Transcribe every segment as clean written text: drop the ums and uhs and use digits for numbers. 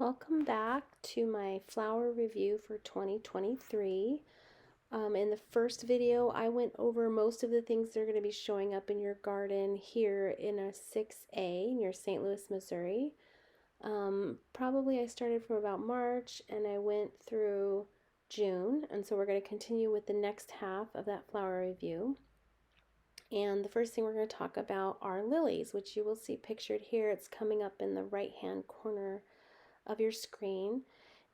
Welcome back to my flower review for 2023. In the first video, I went over most of the things that are going to be showing up in your garden here in a 6A near St. Louis, Missouri. Probably I started from about March and I went through June, and so we're going to continue with the next half of that flower review. And the first thing we're going to talk about are lilies, which you will see pictured here. It's coming up in the right-hand corner of your screen.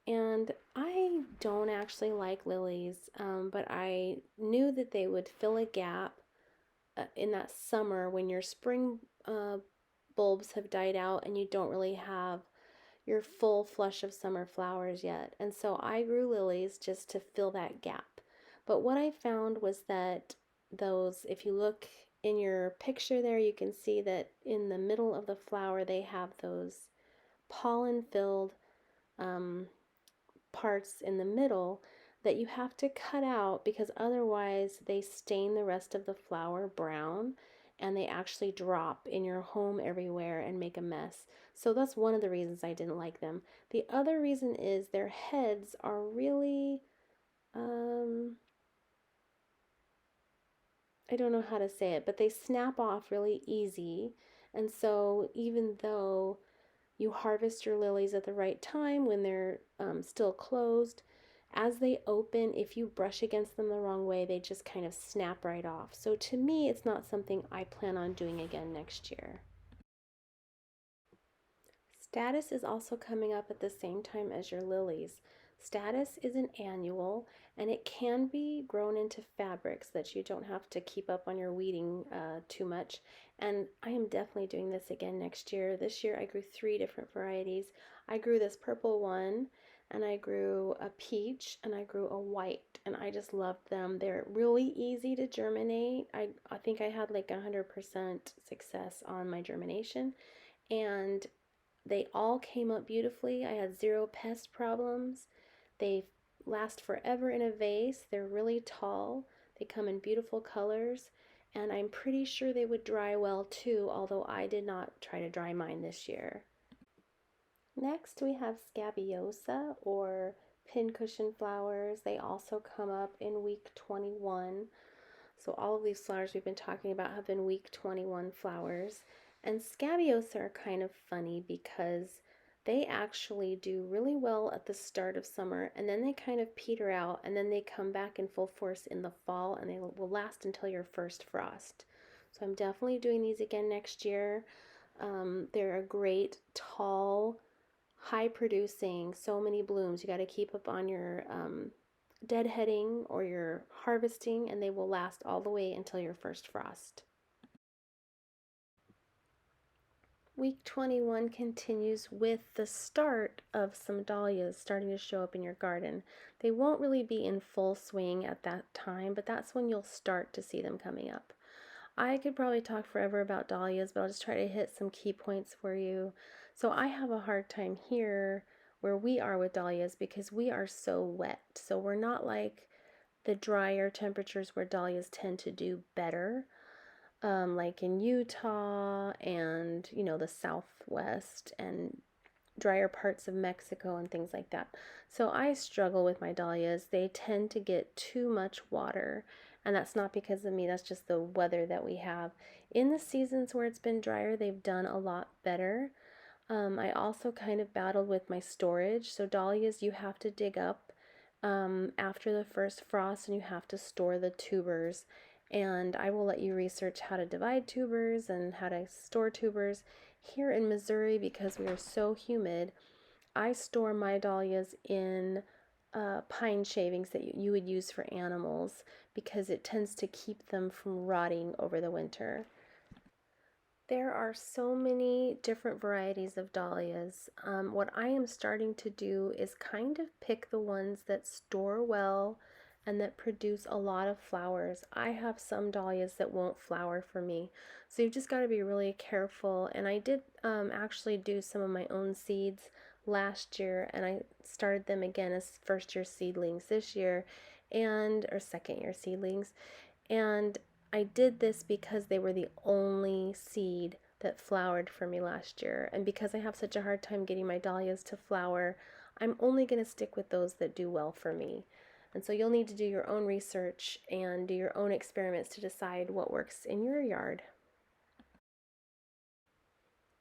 And I don't actually like lilies, but I knew that they would fill a gap in that summer when your spring bulbs have died out and you don't really have your full flush of summer flowers yet. And so I grew lilies just to fill that gap. But what I found was that those, if you look in your picture there, you can see that in the middle of the flower they have those pollen-filled parts in the middle that you have to cut out because otherwise they stain the rest of the flower brown and they actually drop in your home everywhere and make a mess. So that's one of the reasons I didn't like them. The other reason is their heads are really, I don't know how to say it, but they snap off really easy. And so even though you harvest your lilies at the right time when they're still closed, as they open, if you brush against them the wrong way, they just kind of snap right off. So to me, it's not something I plan on doing again next year. Statice is also coming up at the same time as your lilies. Statice is an annual and it can be grown into fabrics that you don't have to keep up on your weeding too much. And I am definitely doing this again next year. This year I grew 3 different varieties. I grew this purple one, and I grew a peach, and I grew a white, and I just loved them. They're really easy to germinate. I think I had like 100% success on my germination, and they all came up beautifully. I had 0 pest problems. They last forever in a vase. They're really tall. They come in beautiful colors. And I'm pretty sure they would dry well too, although I did not try to dry mine this year. Next we have Scabiosa, or pincushion flowers. They also come up in week 21. So all of these flowers we've been talking about have been week 21 flowers. And Scabiosa are kind of funny because they actually do really well at the start of summer, and then they kind of peter out, and then they come back in full force in the fall, and they will last until your first frost. So I'm definitely doing these again next year. They're a great, tall, high producing, so many blooms. You got to keep up on your deadheading or your harvesting, and they will last all the way until your first frost. Week 21 continues with the start of some dahlias starting to show up in your garden. They won't really be in full swing at that time, but that's when you'll start to see them coming up. I could probably talk forever about dahlias, but I'll just try to hit some key points for you. So I have a hard time here where we are with dahlias because we are so wet. So we're not like the drier temperatures where dahlias tend to do better, like in Utah and, the Southwest and drier parts of Mexico and things like that. So I struggle with my dahlias. They tend to get too much water, and that's not because of me, that's just the weather that we have. In the seasons where it's been drier, they've done a lot better. I also kind of battled with my storage. So dahlias, you have to dig up after the first frost, and you have to store the tubers. And I will let you research how to divide tubers and how to store tubers. Here in Missouri, because we are so humid, I store my dahlias in pine shavings that you would use for animals because it tends to keep them from rotting over the winter. There are so many different varieties of dahlias. What I am starting to do is kind of pick the ones that store well and that produce a lot of flowers. I have some dahlias that won't flower for me, so you've just got to be really careful. And I did actually do some of my own seeds last year, and I started them again as first year seedlings this year, or second year seedlings. And I did this because they were the only seed that flowered for me last year. And because I have such a hard time getting my dahlias to flower, I'm only going to stick with those that do well for me. And so you'll need to do your own research and do your own experiments to decide what works in your yard.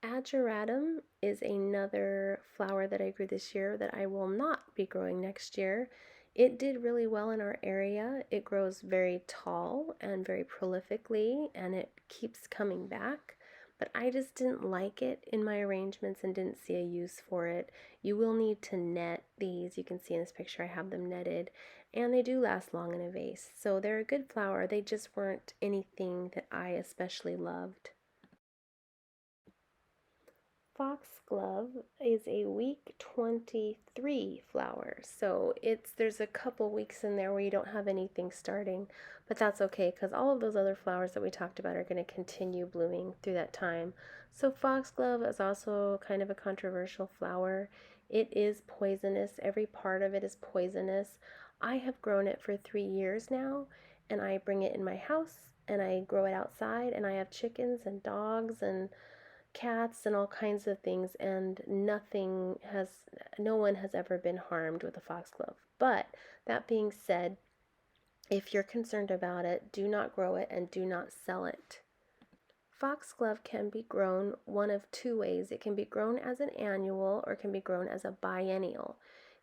Ageratum is another flower that I grew this year that I will not be growing next year. It did really well in our area. It grows very tall and very prolifically, and it keeps coming back. But I just didn't like it in my arrangements and didn't see a use for it. You will need to net these. You can see in this picture I have them netted, and they do last long in a vase. So they're a good flower. They just weren't anything that I especially loved. Foxglove is a week 23 flower, so there's a couple weeks in there where you don't have anything starting, but that's okay because all of those other flowers that we talked about are going to continue blooming through that time. So foxglove is also kind of a controversial flower. It is poisonous. Every part of it is poisonous. I have grown it for 3 years now, and I bring it in my house and I grow it outside, and I have chickens and dogs and cats and all kinds of things, and no one has ever been harmed with a foxglove. But that being said, if you're concerned about it, do not grow it and do not sell it. Foxglove can be grown one of two ways. It can be grown as an annual or it can be grown as a biennial.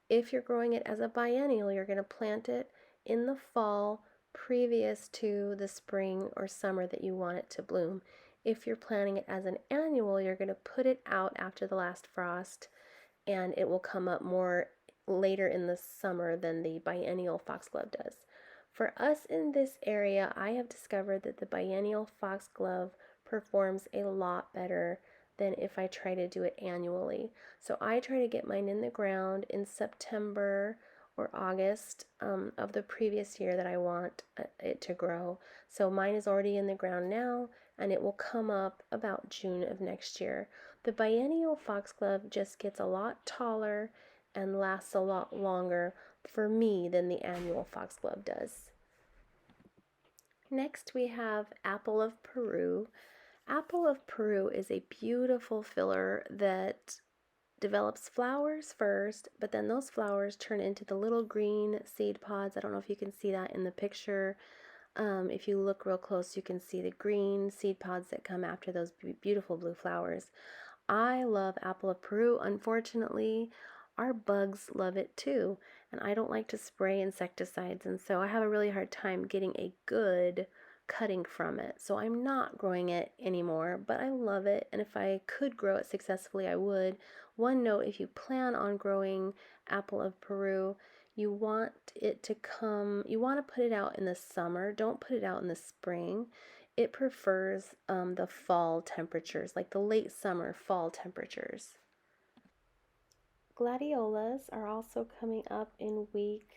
If you're growing it as a biennial, you're going to plant it in the fall previous to the spring or summer that you want it to bloom. If you're planting it as an annual, you're going to put it out after the last frost, and it will come up more later in the summer than the biennial foxglove does. For us in this area, I have discovered that the biennial foxglove performs a lot better than if I try to do it annually. So I try to get mine in the ground in September or August of the previous year that I want it to grow. So mine is already in the ground now, and it will come up about June of next year. The biennial foxglove just gets a lot taller and lasts a lot longer for me than the annual foxglove does. Next we have Apple of Peru. Apple of Peru is a beautiful filler that develops flowers first, but then those flowers turn into the little green seed pods. I don't know if you can see that in the picture. If you look real close, you can see the green seed pods that come after those beautiful blue flowers. I love Apple of Peru. Unfortunately, our bugs love it too, and I don't like to spray insecticides, and so I have a really hard time getting a good cutting from it. So I'm not growing it anymore, but I love it, and if I could grow it successfully, I would. One note, if you plan on growing Apple of Peru, you want to put it out in the summer. Don't put it out in the spring. It prefers the fall temperatures, like the late summer, fall temperatures. Gladiolas are also coming up in week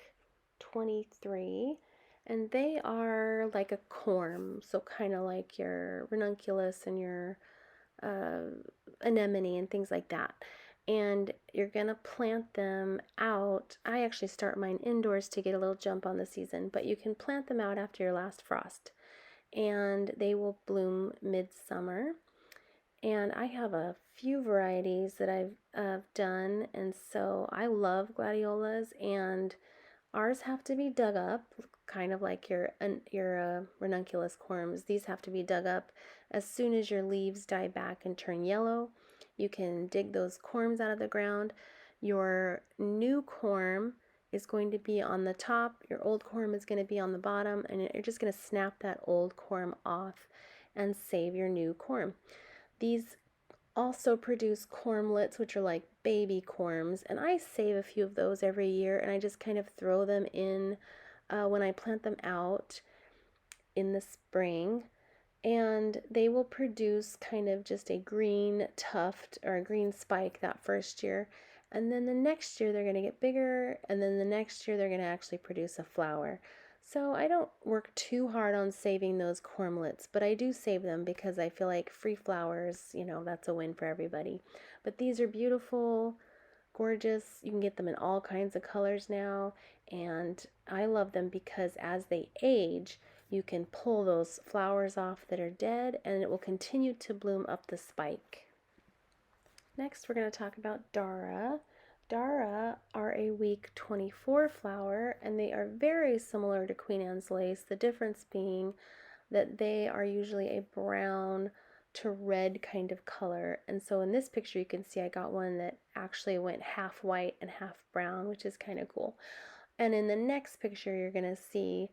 23, and they are like a corm, so kind of like your ranunculus and your anemone and things like that. And you're gonna plant them out. I actually start mine indoors to get a little jump on the season, but you can plant them out after your last frost, and they will bloom midsummer. And I have a few varieties that I've done, and so I love gladiolas, and ours have to be dug up, kind of like your ranunculus corms. These have to be dug up as soon as your leaves die back and turn yellow. You can dig those corms out of the ground. Your new corm is going to be on the top, your old corm is going to be on the bottom, and you're just going to snap that old corm off and save your new corm. These also produce cormlets, which are like baby corms, and I save a few of those every year, and I just kind of throw them in when I plant them out in the spring, and they will produce kind of just a green tuft or a green spike that first year, and then the next year they're going to get bigger, and then the next year they're going to actually produce a flower. So I don't work too hard on saving those cormlets, but I do save them because I feel like free flowers, that's a win for everybody. But these are beautiful, gorgeous. You can get them in all kinds of colors now, and I love them because as they age, you can pull those flowers off that are dead, and it will continue to bloom up the spike. Next, we're going to talk about Dara. Dara are a week 24 flower, and they are very similar to Queen Anne's lace, the difference being that they are usually a brown to red kind of color. And so in this picture, you can see I got one that actually went half white and half brown, which is kind of cool. And in the next picture, you're going to see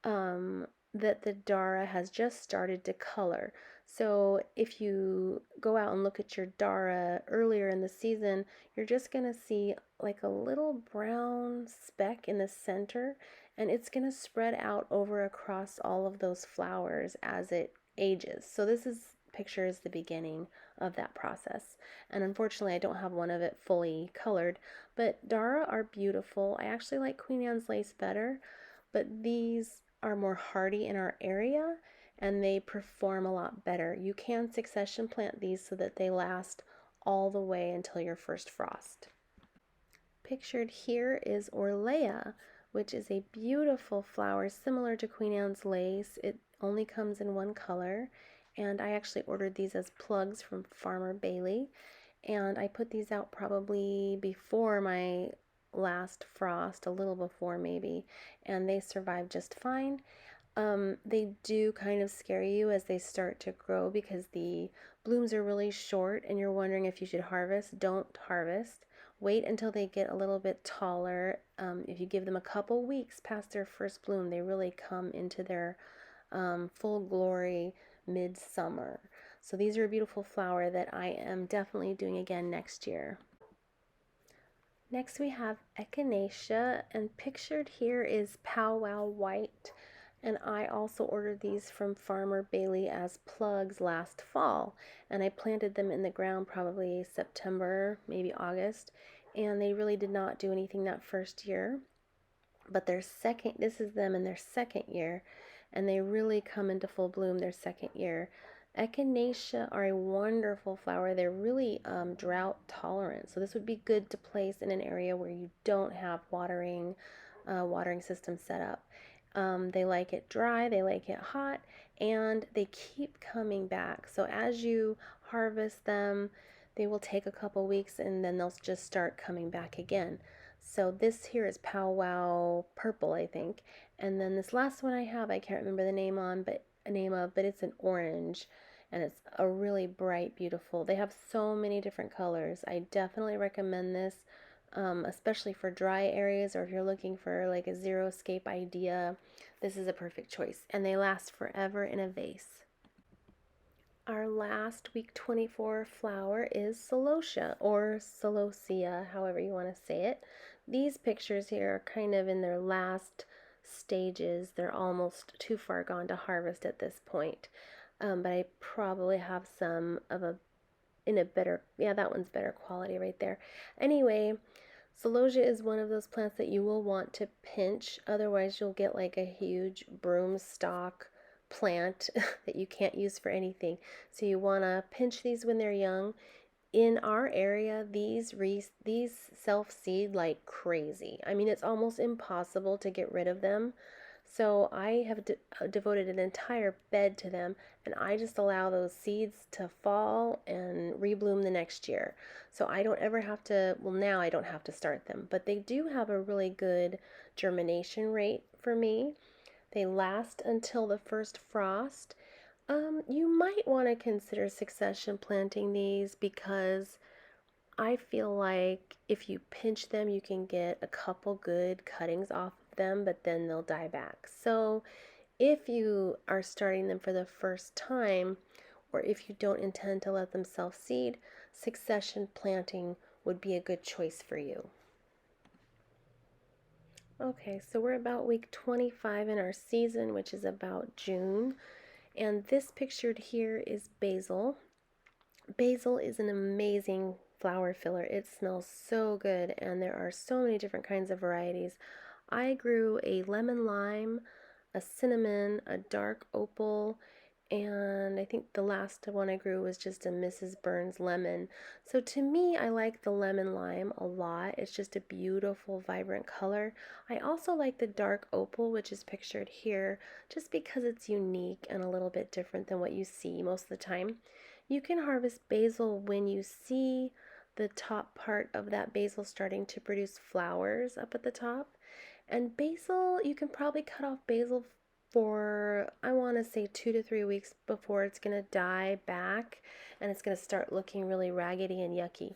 that the Dara has just started to color. So if you go out and look at your Dara earlier in the season, you're just going to see like a little brown speck in the center, and it's going to spread out over across all of those flowers as it ages. So this picture is the beginning of that process. And unfortunately, I don't have one of it fully colored, but Dara are beautiful. I actually like Queen Anne's lace better, but these are more hardy in our area and they perform a lot better. You can succession plant these so that they last all the way until your first frost. Pictured here is Orlea, which is a beautiful flower similar to Queen Anne's lace. It only comes in one color, and I actually ordered these as plugs from Farmer Bailey, and I put these out probably before my last frost, a little before maybe, and they survived just fine. They do kind of scare you as they start to grow because the blooms are really short and you're wondering if you should harvest. Don't harvest. Wait until they get a little bit taller. If you give them a couple weeks past their first bloom, they really come into their full glory midsummer. So these are a beautiful flower that I am definitely doing again next year. Next we have Echinacea, and pictured here is Powwow White. And I also ordered these from Farmer Bailey as plugs last fall, and I planted them in the ground probably September, maybe August, and they really did not do anything that first year. But this is them in their second year, and they really come into full bloom their second year. Echinacea are a wonderful flower. They're really drought tolerant, so this would be good to place in an area where you don't have watering system set up. They like it dry, they like it hot, and they keep coming back. So as you harvest them, they will take a couple weeks and then they'll just start coming back again. So this here is Powwow Purple, I think. And then this last one I have, I can't remember the name of, but it's an orange and it's a really bright, beautiful. They have so many different colors. I definitely recommend this, especially for dry areas, or if you're looking for like a xeriscape idea, this is a perfect choice. And they last forever in a vase. Our last week 24 flower is Celosia, or Celosia, however you want to say it. These pictures here are kind of in their last stages. They're almost too far gone to harvest at this point. But I probably have some of that one's better quality right there. Anyway, Celosia is one of those plants that you will want to pinch, otherwise you'll get like a huge broomstalk plant that you can't use for anything. So you want to pinch these when they're young. In our area, these self-seed like crazy. I mean, it's almost impossible to get rid of them. So I have devoted an entire bed to them, and I just allow those seeds to fall and rebloom the next year. So I don't ever have to, well, now I don't have to start them, but they do have a really good germination rate for me. They last until the first frost. You might want to consider succession planting these because I feel like if you pinch them, you can get a couple good cuttings off of them, but then they'll die back. So if you are starting them for the first time, or if you don't intend to let them self-seed, succession planting would be a good choice for you. Okay, so we're about week 25 in our season, which is about June. And this pictured here is basil. Basil is an amazing flower filler. It smells so good, and there are so many different kinds of varieties. I grew a lemon lime, a cinnamon, a dark opal, and I think the last one I grew was just a Mrs. Burns lemon. So to me, I like the lemon lime a lot. It's just a beautiful, vibrant color. I also like the dark opal, which is pictured here, just because it's unique and a little bit different than what you see most of the time. You can harvest basil when you see the top part of that basil starting to produce flowers up at the top. And basil, you can probably cut off basil for, I want to say 2 to 3 weeks before it's going to die back and it's going to start looking really raggedy and yucky.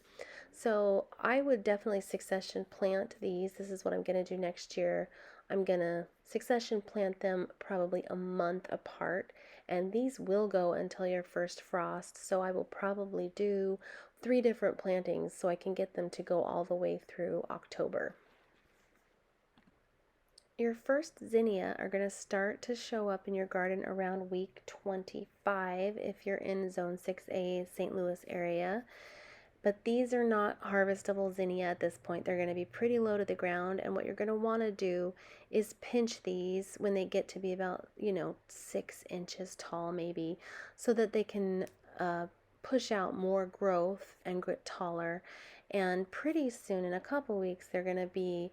So I would definitely succession plant these. This is what I'm going to do next year. I'm going to succession plant them probably a month apart, and these will go until your first frost. So I will probably do 3 different plantings so I can get them to go all the way through October. Your first zinnia are going to start to show up in your garden around week 25 if you're in Zone 6A, St. Louis area. But these are not harvestable zinnia at this point. They're going to be pretty low to the ground, and what you're going to want to do is pinch these when they get to be about, 6 inches tall maybe, so that they can push out more growth and get taller. And pretty soon, in a couple weeks, they're going to be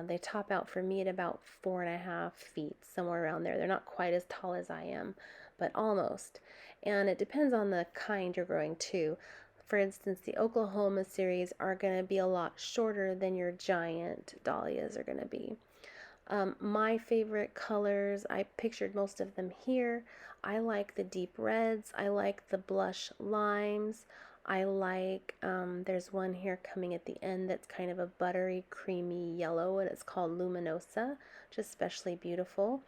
they top out for me at about 4.5 feet, somewhere around there. They're not quite as tall as I am, but almost. And it depends on the kind you're growing too. For instance, the Oklahoma series are going to be a lot shorter than your giant dahlias are going to be. My favorite colors, I pictured most of them here. I like the deep reds. I like the blush limes. I like, there's one here coming at the end that's kind of a buttery, creamy yellow, and it's called Luminosa, which is especially beautiful.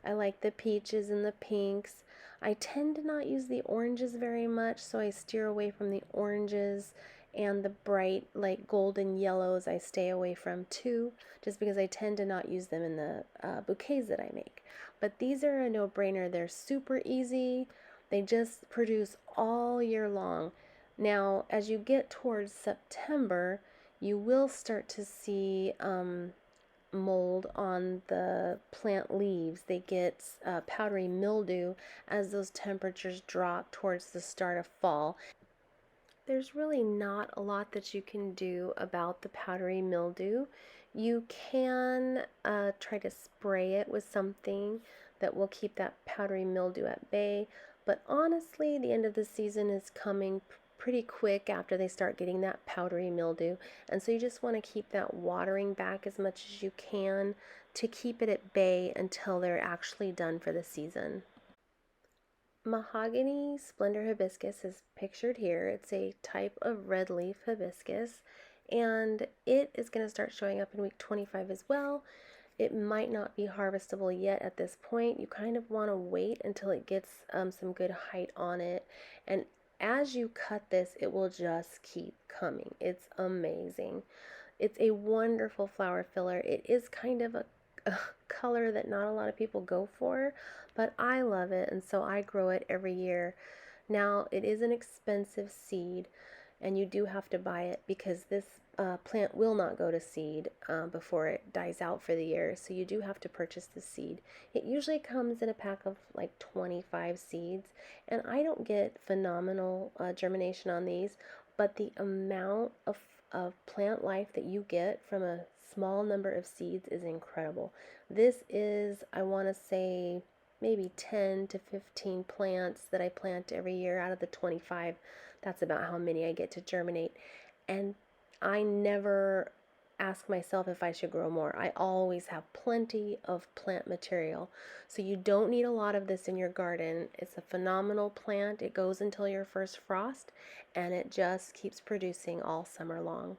I like the peaches and the pinks. I tend to not use the oranges very much, so I steer away from the oranges, and the bright, like golden yellows, I stay away from too, just because I tend to not use them in the bouquets that I make. But these are a no-brainer. They're super easy. They just produce all year long. Now, as you get towards September, you will start to see mold on the plant leaves. They get powdery mildew as those temperatures drop towards the start of fall. There's really not a lot that you can do about the powdery mildew. You can try to spray it with something that will keep that powdery mildew at bay, but honestly, the end of the season is coming pretty quick after they start getting that powdery mildew, and so you just want to keep that watering back as much as you can to keep it at bay until they're actually done for the season. Mahogany splendor hibiscus is pictured here. It's a type of red leaf hibiscus, and it is going to start showing up in week 25 as well. It might not be harvestable yet at this point. You kind of want to wait until it gets some good height on it, and as you cut this, it will just keep coming. It's amazing. It's a wonderful flower filler. It is kind of a color that not a lot of people go for, but I love it, and so I grow it every year. Now, it is an expensive seed, and you do have to buy it because this plant will not go to seed before it dies out for the year, so you do have to purchase the seed. It usually comes in a pack of like 25 seeds, and I don't get phenomenal germination on these, but the amount of plant life that you get from a small number of seeds is incredible. This is, I want to say, maybe 10 to 15 plants that I plant every year out of the 25. That's about how many I get to germinate. And I never ask myself if I should grow more. I always have plenty of plant material. So you don't need a lot of this in your garden. It's a phenomenal plant. It goes until your first frost, and it just keeps producing all summer long.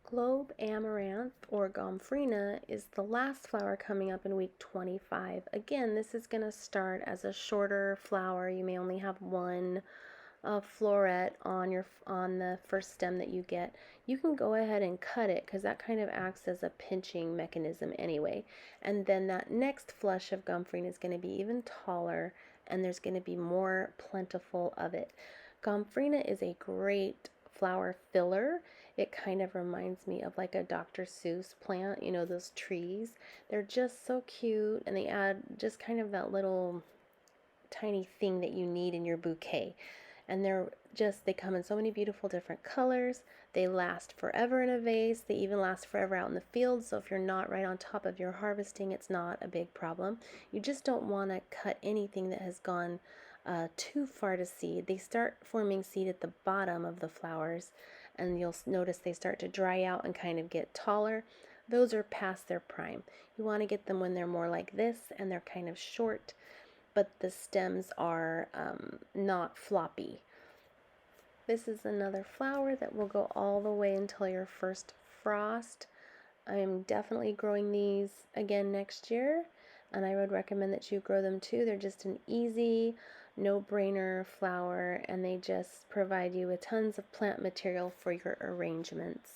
Globe amaranth, or gomphrena, is the last flower coming up in week 25. Again, this is going to start as a shorter flower. You may only have one floret on the first stem that you get. You can go ahead and cut it because that kind of acts as a pinching mechanism anyway. And then that next flush of gomphrena is going to be even taller, and there's going to be more plentiful of it. Gomphrena is a great flower filler. It kind of reminds me of like a Dr. Seuss plant, those trees. They're just so cute, and they add just kind of that little tiny thing that you need in your bouquet. And they come in so many beautiful different colors. They last forever in a vase. They even last forever out in the field. So if you're not right on top of your harvesting, it's not a big problem. You just don't want to cut anything that has gone too far to seed. They start forming seed at the bottom of the flowers, and you'll notice they start to dry out and kind of get taller. Those are past their prime. You want to get them when they're more like this and they're kind of short, but the stems are not floppy. This is another flower that will go all the way until your first frost. I'm definitely growing these again next year, and I would recommend that you grow them too. They're just an easy, no-brainer flower, and they just provide you with tons of plant material for your arrangements.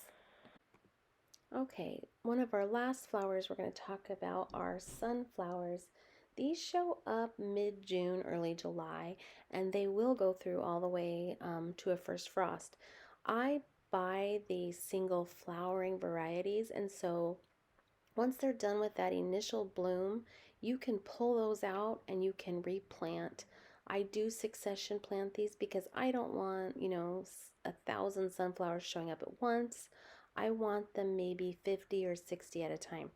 Okay, one of our last flowers we're going to talk about are sunflowers. These show up mid-June, early July, and they will go through all the way to a first frost. I buy the single flowering varieties, and so once they're done with that initial bloom, you can pull those out and you can replant. I do succession plant these because I don't want, 1,000 sunflowers showing up at once. I want them maybe 50 or 60 at a time.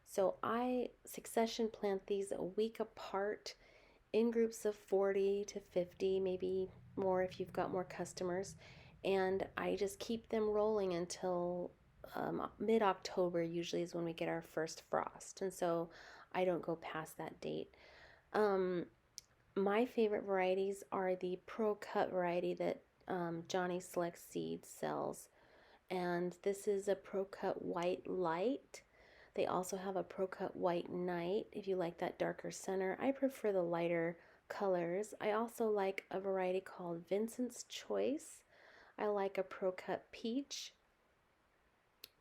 So I succession plant these a week apart in groups of 40 to 50, maybe more if you've got more customers. And I just keep them rolling until mid-October usually is when we get our first frost. And so I don't go past that date. My favorite varieties are the Pro Cut variety that Johnny Select Seeds sells. And this is a Pro Cut White Light. They also have a Pro Cut White Night if you like that darker center. I prefer the lighter colors. I also like a variety called Vincent's Choice. I like a Pro Cut Peach.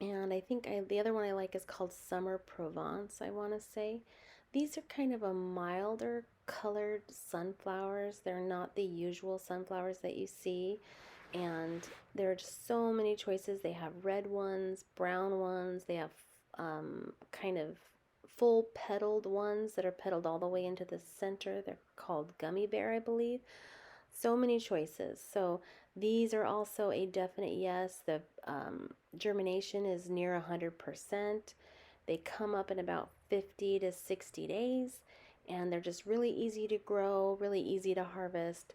And I think the other one I like is called Summer Provence, I want to say. These are kind of a milder colored sunflowers. They're not the usual sunflowers that you see. And there are just so many choices. They have red ones, brown ones. They have kind of full petaled ones that are petaled all the way into the center. They're called Gummy Bear, I believe. So many choices. So these are also a definite yes. The germination is near 100%. They come up in about 50 to 60 days, and they're just really easy to grow, really easy to harvest.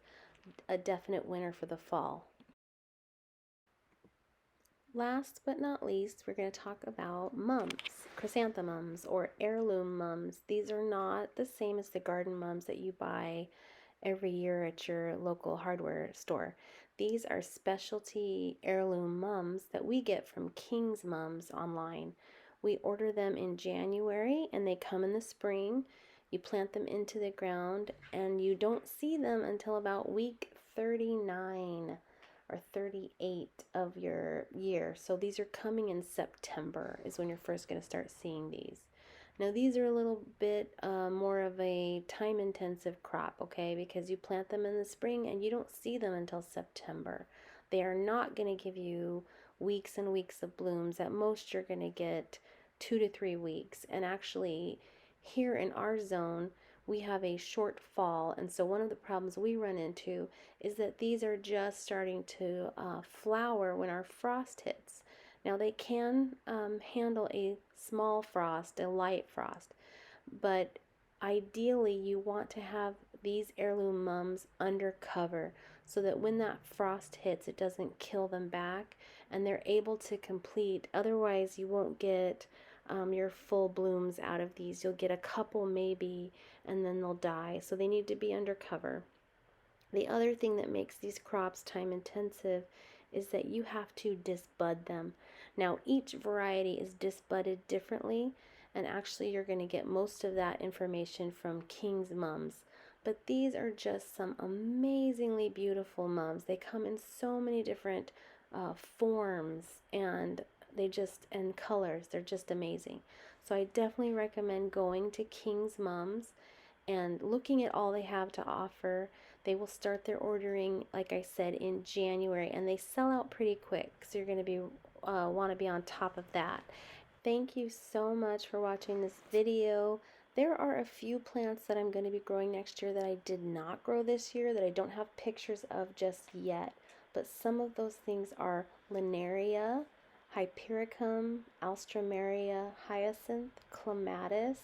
A definite winner for the fall. Last but not least, we're going to talk about mums, chrysanthemums, or heirloom mums. These are not the same as the garden mums that you buy every year at your local hardware store. These are specialty heirloom mums that we get from King's Mums online. We order them in January and they come in the spring. You plant them into the ground and you don't see them until about week 39 or 38 of your year. So these are coming in September is when you're first going to start seeing these. Now these are a little bit more of a time-intensive crop, okay, because you plant them in the spring and you don't see them until September. They are not going to give you weeks and weeks of blooms. At most you're going to get 2 to 3 weeks. And actually here in our zone we have a short fall, and so one of the problems we run into is that these are just starting to flower when our frost hits. Now they can handle a small frost, a light frost, but ideally you want to have these heirloom mums under cover so that when that frost hits it doesn't kill them back and they're able to complete. Otherwise you won't get your full blooms out of these. You'll get a couple maybe and then they'll die. So they need to be under cover. The other thing that makes these crops time intensive is that you have to disbud them. Now each variety is disbudded differently, and actually you're going to get most of that information from King's Mums. But these are just some amazingly beautiful mums. They come in so many different forms and and colors. They're just amazing. So I definitely recommend going to King's Mums and looking at all they have to offer. They will start their ordering, like I said, in January, and they sell out pretty quick, so you're going to be want to be on top of that. Thank you so much for watching this video. There are a few plants that I'm going to be growing next year that I did not grow this year that I don't have pictures of just yet. But some of those things are Linaria, Hypericum, Alstroemeria, Hyacinth, Clematis,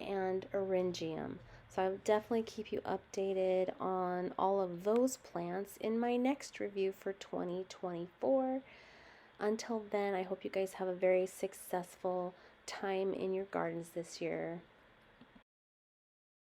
and Eryngium. So I'll definitely keep you updated on all of those plants in my next review for 2024. Until then, I hope you guys have a very successful time in your gardens this year.